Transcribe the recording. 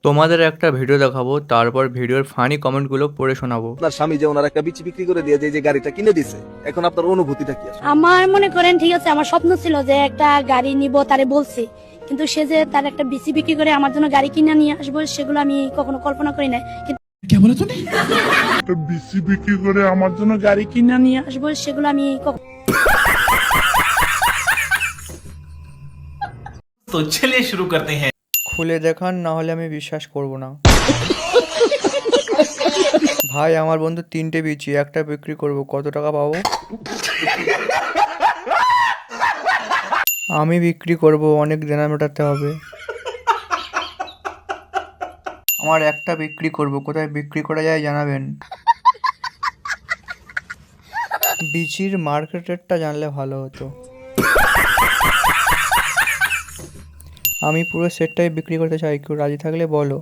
তোমাদের একটা ভিডিও দেখাবো, তারপর ভিডিওর ফানি কমেন্টগুলো পড়ে শোনাবো। আপনার স্বামী যে ওনার একটা বিচি বিক্রি করে দিয়ে যে গাড়িটা কিনে দিছে, এখন আপনার অনুভূতিটা কি আসলে? আমার মনে করেন ঠিক আছে, আমার স্বপ্ন ছিল যে একটা গাড়ি নিব, তারে বলছি, কিন্তু সে যে তার একটা বিসি বিক্রি করে আমার জন্য গাড়ি কিনে নিয়ে আসবো, সেগুলো আমি কখনো কল্পনা করি নাই। কিন্তু একটা বিসি বিক্রি করে আমার জন্য গাড়ি কিনে নিয়ে আসবো সেগুলো আমি तो चलिए शुरू करते हैं। খুলে দেখান, না হলে আমি বিশ্বাস করব না। ভাই, আমার বন্ধু 3টে বিচি, একটা বিক্রি করব, কত টাকা পাবো? আমি বিক্রি করব, অনেক দেনা মেটাতে হবে। আমার একটা বিক্রি করব, কোথায় বিক্রি করা যায় জানাবেন। বিচির মার্কেট রেটটা জানলে ভালো হতো। আমি পুরো সেটটাই বিক্রি করতে চাই, কেউ রাজি থাকলে বলো।